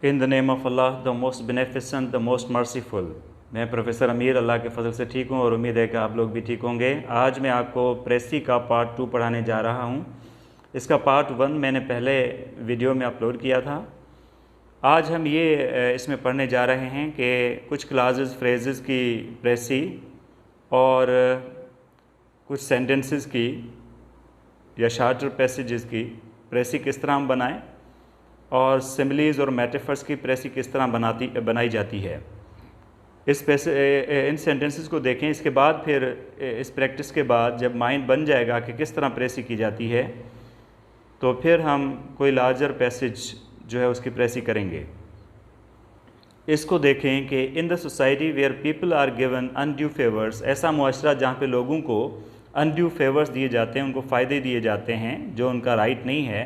In the name of Allah the most beneficent the most merciful. मैं professor Amir Allah के फजल से ठीक हूँ और उम्मीद है कि आप लोग भी ठीक होंगे। आज मैं आपको प्रेसी का पार्ट 2 पढ़ाने जा रहा हूँ। इसका पार्ट 1 मैंने पहले वीडियो में अपलोड किया था। आज हम ये इसमें पढ़ने जा रहे हैं कि कुछ क्लासेस फ्रेजेस की प्रेसी और कुछ सेंटेंसेस की या शार्टर पैसेजेस की प्रेसी किस तरह हम बनाएं और सिमिलीज़ और मेटाफर्स की प्रेसी किस तरह बनाई जाती है। इन सेंटेंसेस को देखें। इसके बाद फिर इस प्रैक्टिस के बाद जब माइंड बन जाएगा कि किस तरह प्रेसी की जाती है, तो फिर हम कोई लार्जर पैसेज जो है उसकी प्रेसी करेंगे। इसको देखें कि in the society where people are given undue favours, ऐसा मुआशरा जहाँ पे लोगों को अनड्यू फेवर्स दिए जाते हैं, उनको फ़ायदे दिए जाते हैं जो उनका राइट नहीं है,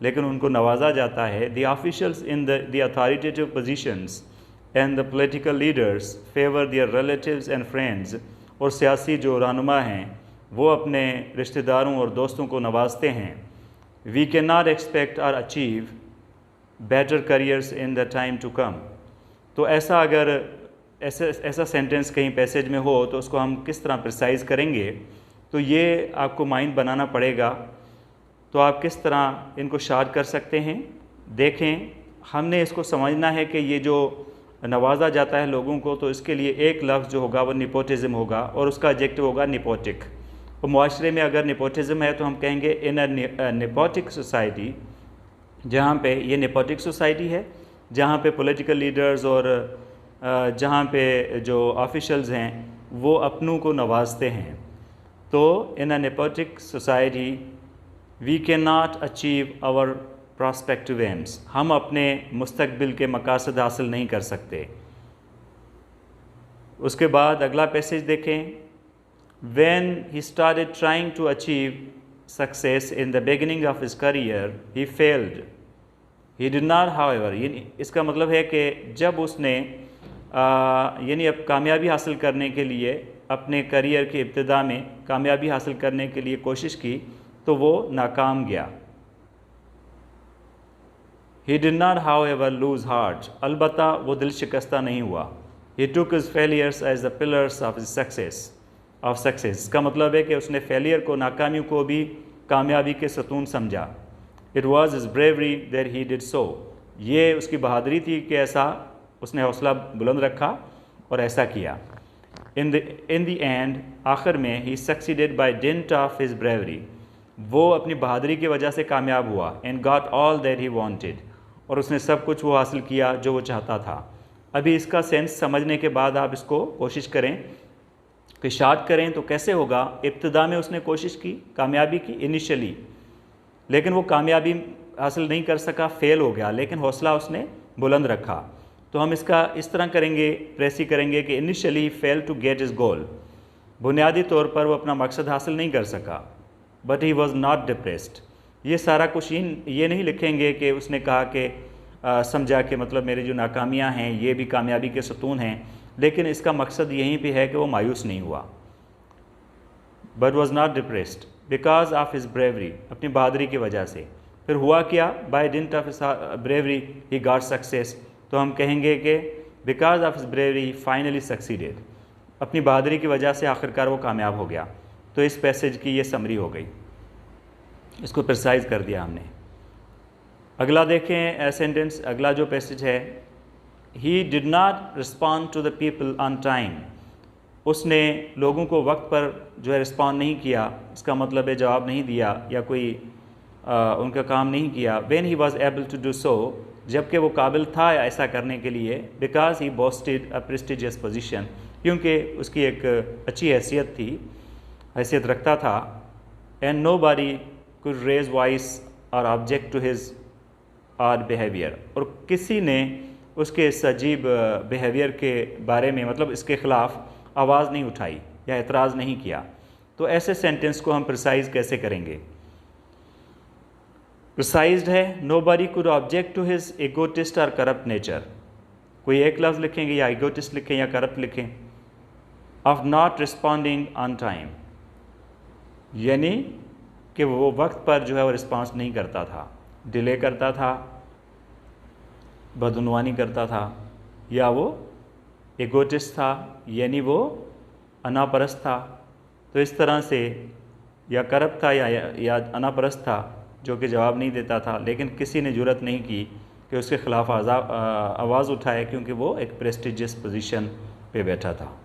लेकिन उनको नवाजा जाता है। The officials in the authoritative positions and the political leaders favour their relatives and friends, और सियासी जो रहनुमा हैं वो अपने रिश्तेदारों और दोस्तों को नवाजते हैं। वी कैन नॉट एक्सपेक्ट और achieve better careers in the time to come. तो ऐसा अगर ऐसा सेंटेंस कहीं पैसेज में हो तो उसको हम किस तरह प्रिसाइज़ करेंगे, तो ये आपको माइंड बनाना पड़ेगा। तो आप किस तरह इनको शार्ट कर सकते हैं देखें। हमने इसको समझना है कि ये जो नवाजा जाता है लोगों को, तो इसके लिए एक लफ्ज़ जो होगा वो निपोटिज़म होगा और उसका एडजेक्टिव होगा निपोटिक। तो मुआशरे में अगर निपोटिज़म है तो हम कहेंगे इन अ निपोटिक सोसाइटी, जहाँ पे ये निपोटिक सोसाइटी है, जहाँ पे पॉलिटिकल लीडर्स और जहाँ पे जो ऑफिशल्स हैं वो अपनों को नवाजते हैं। तो in a nepotic society we can not achieve our prospective aims, हम अपने मुस्तकबिल के मकासद हासिल नहीं कर सकते। उसके बाद अगला पैसेज देखें। When he started trying to achieve success in the beginning of his career he failed, he did not however. इसका मतलब है कि जब उसने यानी अब कामयाबी हासिल करने के लिए अपने करियर की इब्तिदा में कामयाबी हासिल करने के लिए कोशिश की तो वो नाकाम गया। He did not however lose heart, अलबत्ता वो दिल शिकस्ता नहीं हुआ। He took his failures as the pillars of success. इसका मतलब है कि उसने फेलियर को, नाकामियों को भी कामयाबी के सतून समझा। It was his bravery that he did so, ये उसकी बहादुरी थी कि ऐसा उसने हौसला बुलंद रखा और ऐसा किया। इन द एंड, आखिर में, he succeeded by dint of his bravery, वो अपनी बहादुरी की वजह से कामयाब हुआ। And got all that he wanted, और उसने सब कुछ वो हासिल किया जो वो चाहता था। अभी इसका सेंस समझने के बाद आप इसको कोशिश करें कि शार्ट करें तो कैसे होगा। इब्तिदा में उसने कोशिश की, कामयाबी की इनिशियली, लेकिन वो कामयाबी हासिल नहीं कर सका, फेल हो गया, लेकिन हौसला उसने बुलंद रखा। तो हम इसका इस तरह करेंगे, प्रेसी करेंगे कि initially fail to get is goal, बुनियादी तौर पर वो अपना मकसद हासिल नहीं कर सका, but he was not depressed. ये सारा कुछ ये नहीं लिखेंगे कि उसने कहा कि समझा कि मतलब मेरी जो नाकामियाँ हैं ये भी कामयाबी के सतून हैं, लेकिन इसका मकसद यहीं पे है कि वो मायूस नहीं हुआ। But was not depressed because of his bravery, अपनी बहादुरी की वजह से। फिर हुआ क्या, by dint of his bravery he got success. तो हम कहेंगे कि because of his bravery he finally succeeded, अपनी बहादुरी की वजह से आखिरकार वो कामयाब हो गया। तो इस पैसेज की ये समरी हो गई, इसको प्रिसाइज कर दिया हमने। अगला देखें सेंटेंस, अगला जो पैसेज है, he did not respond to the people on time, उसने लोगों को वक्त पर जो है रिस्पॉन्ड नहीं किया। इसका मतलब है जवाब नहीं दिया या कोई उनका काम नहीं किया। When he was able to do so, जबकि वो काबिल था ऐसा करने के लिए। Because he boasted a prestigious position, क्योंकि उसकी एक अच्छी हैसियत थी, हैसियत रखता था। And nobody could raise voice और object to his odd behaviour, और किसी ने उसके इस अजीब बिहेवियर के बारे में, मतलब इसके ख़िलाफ़ आवाज़ नहीं उठाई या एतराज़ नहीं किया। तो ऐसे सेंटेंस को हम प्रिसाइज़ कैसे करेंगे। प्रिसाइज्ड है, nobody could object to his egotist और करप्ट नेचर। कोई एक लफ्ज़ लिखेंगे, या एगोटिस्ट लिखें या करप्ट लिखें। Of not responding on time, यानी कि वो वक्त पर जो है वो रिस्पॉन्स नहीं करता था, डिले करता था। बदउनवानी करता था, या वो एगोटिस्ट था यानी वो अनापरस्त था। तो इस तरह से या करप्ट था या अनापरस्त था जो कि जवाब नहीं देता था, लेकिन किसी ने जुर्रत नहीं की कि उसके ख़िलाफ़ आवाज़ उठाए क्योंकि वो एक प्रेस्टिजियस पोजीशन पे बैठा था।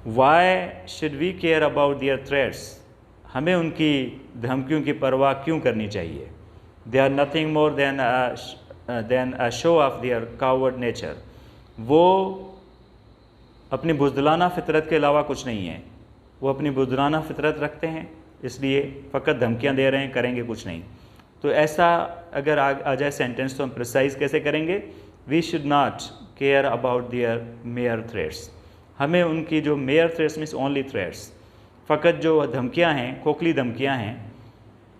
Why should we care about their threats? हमें उनकी धमकियों की परवाह क्यों करनी चाहिए? They are nothing more than a show of their coward nature. वो अपनी बुज़दिलाना फ़ितरत के अलावा कुछ नहीं है। वो अपनी बुज़दिलाना फ़ितरत रखते हैं, इसलिए फ़कत धमकियाँ दे रहे हैं, करेंगे कुछ नहीं। तो ऐसा अगर आ जाए सेंटेंस तो हम प्रिसाइज़ कैसे करेंगे? We should not care about their mere threats. हमें उनकी जो mere threats means only threats, फ़कत जो धमकियाँ हैं, खोखली धमकियाँ हैं,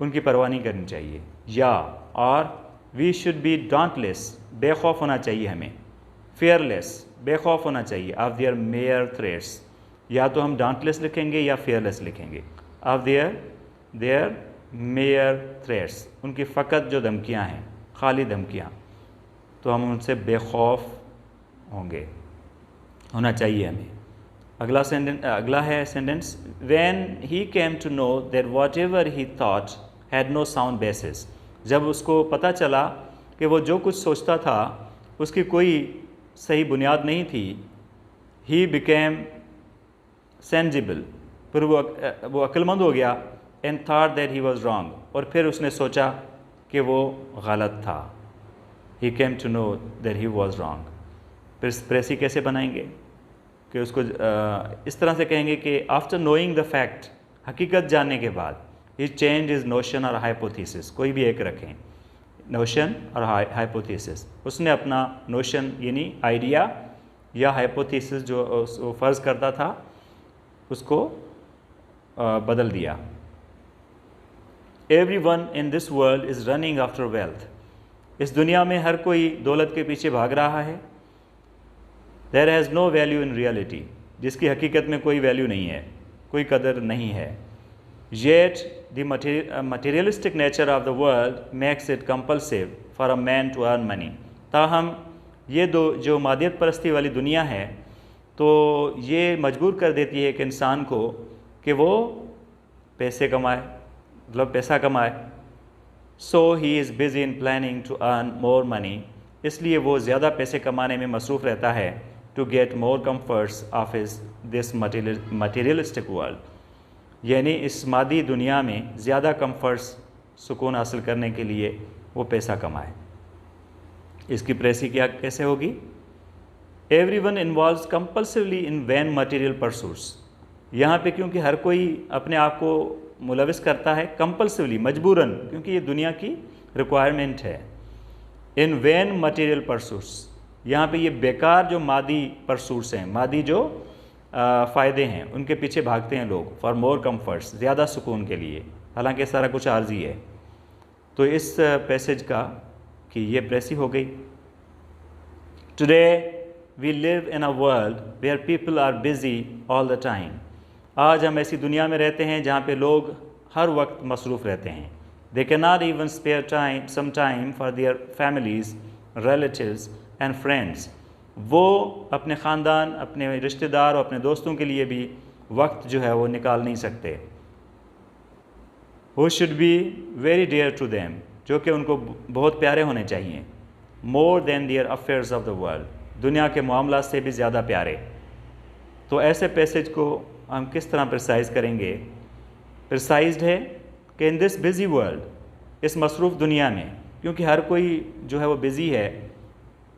उनकी परवाह नहीं करनी चाहिए। या और वी शुड बी डॉन्टलेस, बेखौफ होना चाहिए हमें, फेयरलेस, बेखौफ होना चाहिए ऑफ देयर मेयर थ्रेट्स। या तो हम डॉन्टलेस लिखेंगे या फेयरलेस लिखेंगे। ऑफ देयर मेयर थ्रेट्स, उनकी फ़कत जो धमकियाँ हैं, खाली धमकियाँ, तो हम उनसे बेखौफ होना चाहिए हमें। अगला है sentence, when he came to know that whatever he thought had no sound basis. जब उसको पता चला कि वो जो कुछ सोचता था उसकी कोई सही बुनियाद नहीं थी, ही बिकेम सेंजिबल, फिर वो अक्लमंद हो गया, and thought that he was wrong, और फिर उसने सोचा कि वो गलत था। He came to know that he was wrong. फिर प्रेसी कैसे बनाएंगे कि उसको इस तरह से कहेंगे कि आफ्टर नोइंग द फैक्ट, हकीकत जानने के बाद, ही चेंज इज नोशन और हाइपोथेसिस, कोई भी एक रखें, नोशन और हाइपोथेसिस। उसने अपना नोशन यानी आइडिया या हाइपोथेसिस जो फ़र्ज़ करता था उसको बदल दिया। Everyone in this world is running after wealth. इस दुनिया में हर कोई दौलत के पीछे भाग रहा है। There has no value in reality, जिसकी हकीकत में कोई वैल्यू नहीं है, कोई कदर नहीं है। Yet the materialistic nature of the world makes it compulsive for a man to earn money. ताहम ये जो मादियत परस्ती वाली दुनिया है, तो ये मजबूर कर देती है एक इंसान को कि वो पैसे कमाए, मतलब पैसा कमाए। So he is busy in planning to earn more money, इसलिए वो ज़्यादा पैसे कमाने में मसरूफ़ रहता है, to get more comforts of this materialistic world, यानी इस मादी दुनिया में ज़्यादा कम्फर्ट्स, सुकून हासिल करने के लिए वो पैसा कमाए। इसकी प्रेसी क्या कैसे होगी? एवरीवन इन्वॉल्व्स कंपल्सिवली इन वैन मटेरियल परसूट्स। यहाँ पे क्योंकि हर कोई अपने आप को मुलविस करता है कंपल्सिवली, मजबूरन, क्योंकि ये दुनिया की रिक्वायरमेंट है। इन वैन मटेरियल परसूट्स, यहाँ पे ये बेकार जो मादी परसूट्स हैं, मादी जो फ़ायदे हैं, उनके पीछे भागते हैं लोग, फॉर मोर कम्फर्ट्स, ज़्यादा सुकून के लिए, हालांकि सारा कुछ आर्जी है। तो इस पैसेज का कि ये प्रेसी हो गई। Today we live in a world where people are busy all the time. आज हम ऐसी दुनिया में रहते हैं जहाँ पे लोग हर वक्त मसरूफ़ रहते हैं। They can not even spare some time for their families, relatives and friends. वो अपने ख़ानदान, अपने रिश्तेदार और अपने दोस्तों के लिए भी वक्त जो है वो निकाल नहीं सकते। Who should be very dear to them, जो कि उनको बहुत प्यारे होने चाहिए। More than their affairs of the world, दुनिया के मामला से भी ज़्यादा प्यारे। तो ऐसे पैसेज को हम किस तरह प्रिसाइज़ करेंगे? प्रिसाइज्ड है कि इन दिस बिज़ी वर्ल्ड, इस मसरूफ़ दुनिया में, क्योंकि हर कोई जो है वो बिज़ी है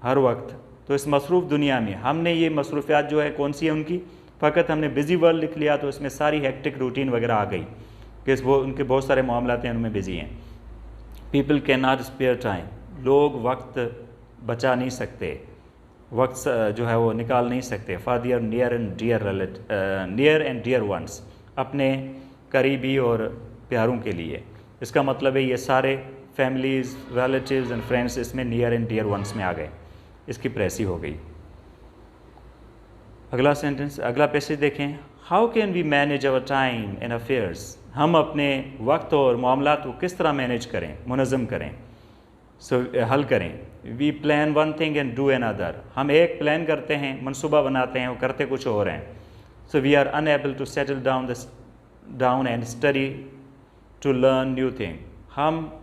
हर वक्त, तो इस मसरूफ़ दुनिया में हमने ये मसरूफ़ियात जो है कौन सी है उनकी, फ़कत हमने बिज़ी वर्ल्ड लिख लिया तो इसमें सारी हेक्टिक रूटीन वगैरह आ गई कि वो उनके बहुत सारे मामलात हैं उनमें बिज़ी हैं। People can not spare time, लोग वक्त बचा नहीं सकते, वक्त जो है वो निकाल नहीं सकते। For their near and dear ones, अपने करीबी और प्यारों के लिए। इसका मतलब है ये सारे फैमिलीज़, रिलेटिव्स एंड फ्रेंड्स इसमें नियर एंड डियर वंस में आ गए। इसकी प्रेसी हो गई। अगला सेंटेंस, अगला पैसेज देखें। How can we manage our time and affairs. हम अपने वक्त और मामलात को किस तरह मैनेज करें, मुनज़्ज़म करें। हल करें। We plan one thing and do another, हम एक प्लान करते हैं, मनसूबा बनाते हैं और करते कुछ और हैं। So we are unable to settle down and study to learn new thing, हम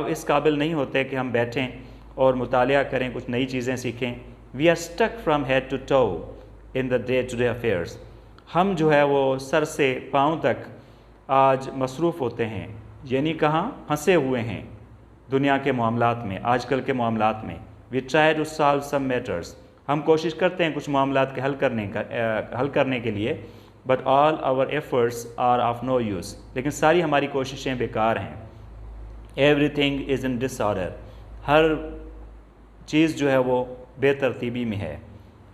इस काबिल नहीं होते कि हम बैठें और मुतालिया करें, कुछ नई चीज़ें सीखें। We are stuck from head to toe in the day to day affairs, हम जो है वो सर से पाँव तक आज मसरूफ़ होते हैं, यानी कहाँ फंसे हुए हैं दुनिया के मामलात में, आजकल के मामलात में। We try to solve some matters, हम कोशिश करते हैं कुछ मामलात के हल करने के लिए, but all our efforts are of no use, लेकिन सारी हमारी कोशिशें बेकार हैं। एवरीथिंग इज़ इन डिसऑर्डर, हर चीज़ जो है वो बेतरतीबी में है,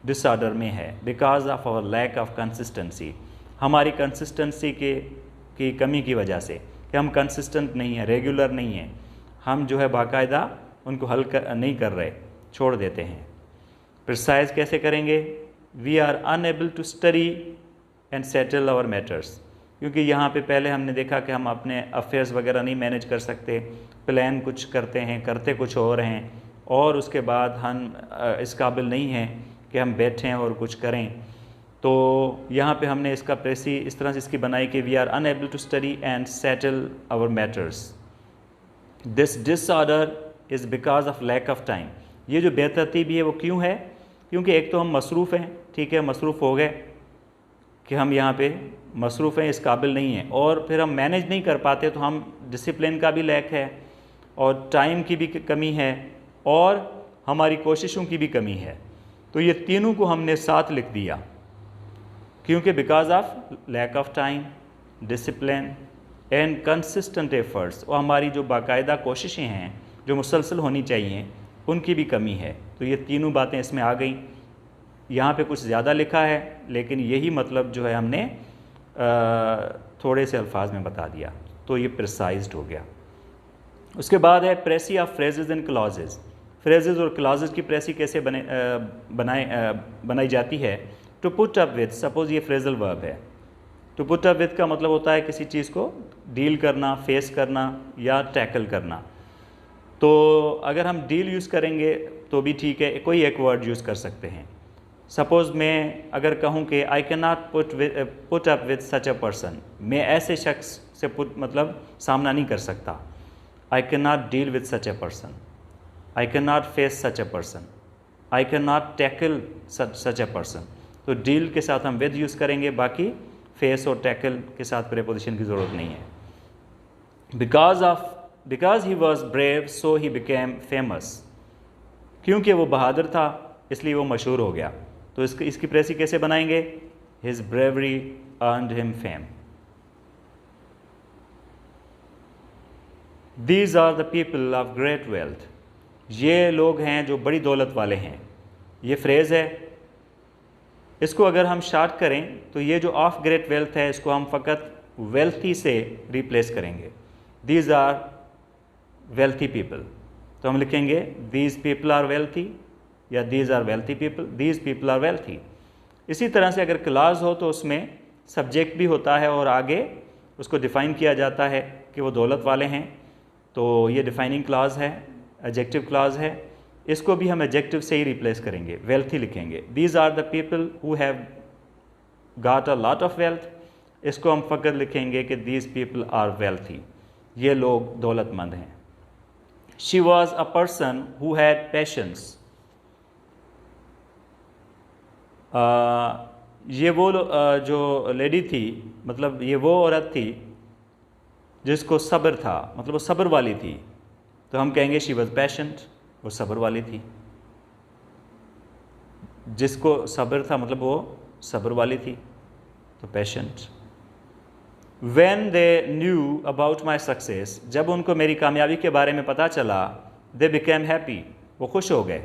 डिसऑर्डर में है। Because of our lack of consistency, हमारी कंसिस्टेंसी की कमी की वजह से, कि हम कंसिस्टेंट नहीं हैं, रेगुलर नहीं हैं, हम जो है बाकायदा उनको नहीं कर रहे, छोड़ देते हैं। प्रिसाइज कैसे करेंगे? We are unable to study and settle our matters, क्योंकि यहाँ पे पहले हमने देखा कि हम अपने अफेयर्स वगैरह नहीं मैनेज कर सकते, प्लान कुछ करते हैं, करते कुछ और हैं, और उसके बाद हम इस काबिल नहीं हैं कि हम बैठें और कुछ करें। तो यहाँ पे हमने इसका प्रेसी इस तरह से इसकी बनाई कि we are unable to study and settle our matters. This disorder is because of lack of time, ये जो बेतरतीबी है वो क्यों है? क्योंकि एक तो हम मसरूफ़ हैं, ठीक है, मसरूफ़ हो गए कि हम यहाँ पे मसरूफ़ हैं, इस काबिल नहीं हैं, और फिर हम मैनेज नहीं कर पाते, तो हम डिसिप्लिन का भी लैक है और टाइम की भी कमी है और हमारी कोशिशों की भी कमी है। तो ये तीनों को हमने साथ लिख दिया, क्योंकि because of lack of time, discipline and consistent efforts, और हमारी जो बाकायदा कोशिशें हैं जो मुसलसल होनी चाहिए उनकी भी कमी है। तो ये तीनों बातें इसमें आ गई। यहाँ पे कुछ ज़्यादा लिखा है, लेकिन यही मतलब जो है हमने थोड़े से अल्फाज में बता दिया, तो ये प्रिसाइज्ड हो गया। उसके बाद है precis of phrases and clauses. Phrases और क्लॉजेज की प्रेसी कैसे बनाई जाती है? To put up with, suppose ये फ्रेजल वर्ब है, टू पुट अप विद का मतलब होता है किसी चीज़ को डील करना, फेस करना या टैकल करना। तो अगर हम डील यूज़ करेंगे तो भी ठीक है, कोई एक वर्ड यूज़ कर सकते हैं। सपोज़ मैं अगर कहूँ कि I can not put up with such a person, मैं ऐसे शख्स से मतलब सामना नहीं कर सकता। I can not deal with such a person, I can not face such a person, I can not tackle such a person. तो डील के साथ हम विद यूज़ करेंगे, बाकी फेस और टैकल के साथ प्रेपोजिशन की ज़रूरत नहीं है। Because he was brave so he became famous, क्योंकि वो बहादुर था इसलिए वो मशहूर हो गया। तो इसकी प्रेसी कैसे बनाएंगे? His bravery earned him fame. These are the people of great wealth, ये लोग हैं जो बड़ी दौलत वाले हैं। ये फ्रेज़ है, इसको अगर हम शार्ट करें तो ये जो ऑफ ग्रेट वेल्थ है इसको हम फ़कत वेल्थी से रिप्लेस करेंगे। दीज आर वेल्थी पीपल, तो हम लिखेंगे दीज पीपल आर वेल्थी या these are wealthy people, these people are wealthy. इसी तरह से अगर क्लास हो तो उसमें सब्जेक्ट भी होता है और आगे उसको डिफ़ाइन किया जाता है कि वो दौलत वाले हैं, तो ये डिफ़ाइनिंग क्लास है, एडजेक्टिव क्लास है। इसको भी हम एडजेक्टिव से ही रिप्लेस करेंगे, वेल्थी लिखेंगे। These are the people who have got a lot of wealth, इसको हम फ़कत लिखेंगे कि दीज पीपल आर वेल्थी, ये लोग दौलतमंद हैं। She was a person who had patience, ये वो जो लेडी थी, मतलब ये वो औरत थी जिसको सब्र था, मतलब वो सब्र वाली थी, तो हम कहेंगे शी वॉज पैशेंट, वो सब्र वाली थी। जिसको सब्र था मतलब वो सब्र वाली थी, तो patient. When they knew about my success, जब उनको मेरी कामयाबी के बारे में पता चला, they became happy, वो खुश हो गए।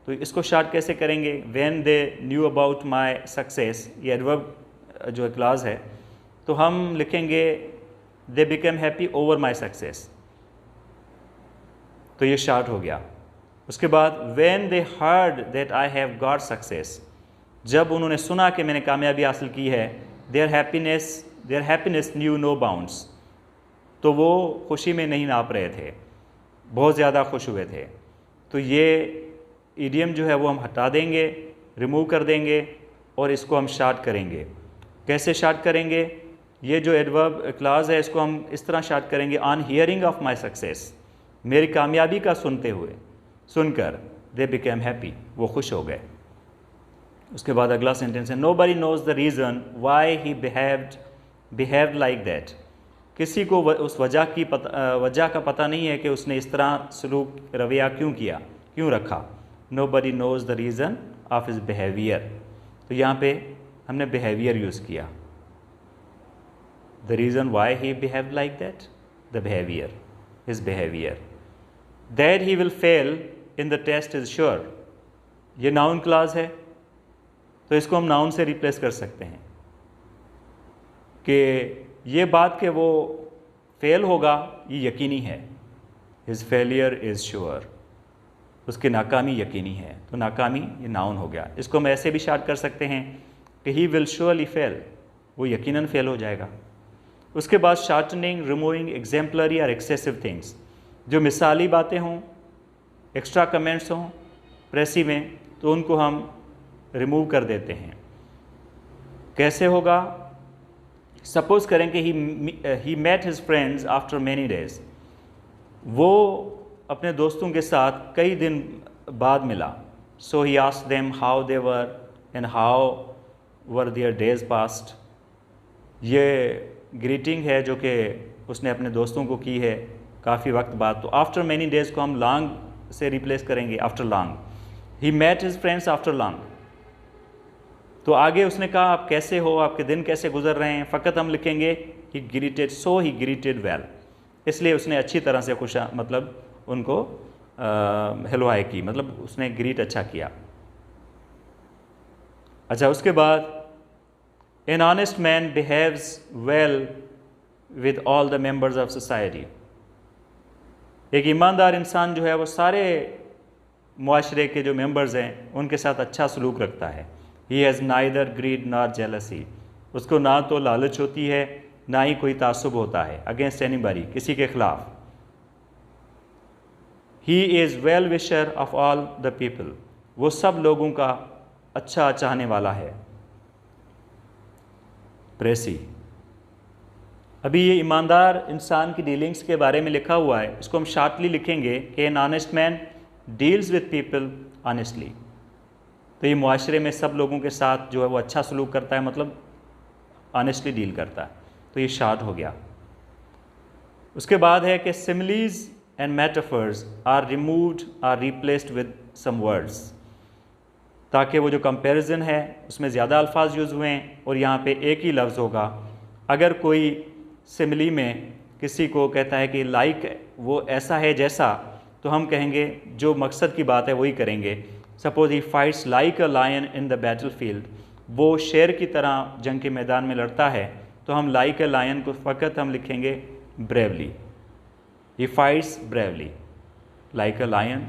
तो इसको शार्ट कैसे करेंगे? When they knew about my success, ये एडवर्ब जो क्लास है, तो हम लिखेंगे they became happy over my success, तो ये शार्ट हो गया। उसके बाद when they heard that I have got success, जब उन्होंने सुना कि मैंने कामयाबी हासिल की है, their happiness knew no bounds, तो वो खुशी में नहीं नाप रहे थे, बहुत ज़्यादा खुश हुए थे। तो ये ईडियम जो है वो हम हटा देंगे, रिमूव कर देंगे और इसको हम शार्ट करेंगे। कैसे शार्ट करेंगे? ये जो एडवर्ब क्लॉज है इसको हम इस तरह शार्ट करेंगे, on hearing of my success, मेरी कामयाबी का सुनकर दे बिकेम हैप्पी, वो खुश हो गए। उसके बाद अगला सेंटेंस है, nobody knows the reason why he behaved like that, किसी को उस वजह का पता नहीं है कि उसने इस तरह सलूक रवैया क्यों रखा। Nobody knows the reason of his behaviour, तो यहाँ पे हमने बिहेवियर यूज़ किया। The reason why he behaved like that, the behaviour, his behaviour. That he will fail in the test is sure, ये नाउन क्लॉज है तो इसको हम नाउन से रिप्लेस कर सकते हैं कि ये बात कि वो फेल होगा ये यकीनी है। हिज फेलियर इज़ श्योर, उसकी नाकामी यकीनी है, तो नाकामी ये नाउन हो गया। इसको हम ऐसे भी शार्ट कर सकते हैं कि ही विल श्योरली फेल, वो यकीनन फेल हो जाएगा। उसके बाद शार्टनिंग, रिमूविंग एग्जाम्पलरी और एक्सेसिव थिंग्स, जो मिसाली बातें हों, एक्स्ट्रा कमेंट्स हों प्रेसी में, तो उनको हम रिमूव कर देते हैं। कैसे होगा? सपोज़ करें कि he met his friends after many days, वो अपने दोस्तों के साथ कई दिन बाद मिला। So he asked them how they were and how were their days past, ये ग्रीटिंग है जो कि उसने अपने दोस्तों को की है काफ़ी वक्त बाद। तो आफ्टर मैनी डेज़ को हम लॉन्ग से रिप्लेस करेंगे, after long. He met his friends after long, तो आगे उसने कहा आप कैसे हो, आपके दिन कैसे गुजर रहे हैं, फ़कत हम लिखेंगे ही ग्रीटेड, सो ही ग्रीटेड वेल, इसलिए उसने अच्छी तरह से मतलब उनको हेलो हाय की, मतलब उसने ग्रीट अच्छा किया। अच्छा, उसके बाद an honest man behaves well with all the members of society, एक ईमानदार इंसान जो है वो सारे मुआशरे के जो मेंबर्स हैं उनके साथ अच्छा सलूक रखता है। He has neither greed nor jealousy, उसको ना तो लालच होती है ना ही कोई तासुब होता है अगेंस्ट एनीबॉडी, किसी के खिलाफ। He is well wisher of all the people, वो सब लोगों का अच्छा चाहने वाला है। प्रेसी, अभी ये ईमानदार इंसान की डीलिंग्स के बारे में लिखा हुआ है, इसको हम शॉर्टली लिखेंगे कि an honest man deals with people honestly, तो ये मुआशरे में सब लोगों के साथ जो है वो अच्छा सलूक करता है, मतलब ऑनेस्टली डील करता है, तो ये शॉर्ट हो गया। उसके बाद है कि similes and metaphors are removed or replaced with some words, ताकि वो जो कंपैरिजन है उसमें ज़्यादा अल्फाज यूज़ हुए हैं और यहाँ पे एक ही लफ्ज़ होगा। अगर कोई सिमिली में किसी को कहता है कि लाइक वो ऐसा है जैसा, तो हम कहेंगे जो मकसद की बात है वही करेंगे। Suppose he fights like a lion in the battle field, वो शेर की तरह जंग के मैदान में लड़ता है, तो हम लाइक अ लायन को फ़कत हम लिखेंगे bravely. He fights bravely like a lion,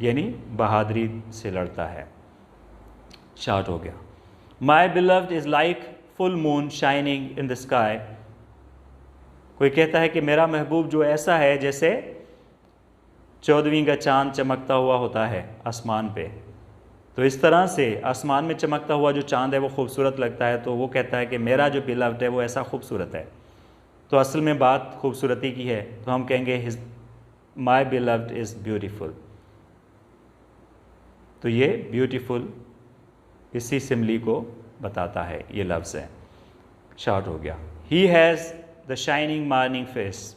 यानी बहादुरी से लड़ता है। शार्ट हो गया। My beloved is like full moon shining in the sky, कोई कहता है कि मेरा महबूब जो ऐसा है जैसे 14वीं का चांद चमकता हुआ होता है आसमान पे, तो इस तरह से आसमान में चमकता हुआ जो चांद है वो खूबसूरत लगता है, तो वो कहता है कि मेरा जो बिलव्ड है वो ऐसा खूबसूरत है। तो असल में बात खूबसूरती की है, तो हम कहेंगे his my beloved is beautiful. तो ये ब्यूटीफुल इसी सिमली को बताता है, ये लफ्ज़ है। शॉर्ट हो गया। He has the shining morning face,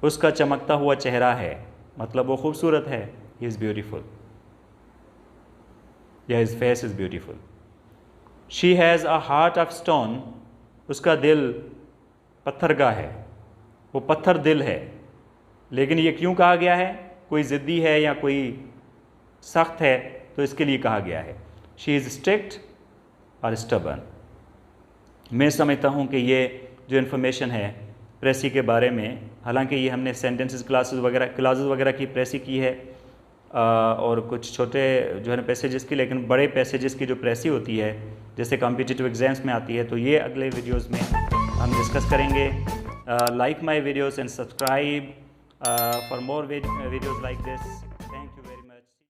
उसका चमकता हुआ चेहरा है, मतलब वो खूबसूरत है। ही इज़ ब्यूटीफुल या his face is beautiful. She has a heart of stone, उसका दिल पत्थर का है, वो पत्थर दिल है। लेकिन ये क्यों कहा गया है? कोई ज़िद्दी है या कोई सख्त है, तो इसके लिए कहा गया है। शी इज़ स्ट्रिक्ट और स्टबर्न। मैं समझता हूँ कि ये जो इन्फॉर्मेशन है प्रेसी के बारे में, हालांकि ये हमने सेंटेंसेस क्लासेस वगैरह की प्रेसी की है और कुछ छोटे जो है ना पैसेजेस की, लेकिन बड़े पैसेजेस की जो प्रेसी होती है जैसे कॉम्पिटिटिव एग्जाम्स में आती है, तो ये अगले वीडियोस में हम डिस्कस करेंगे। Like my videos and subscribe for more videos like this,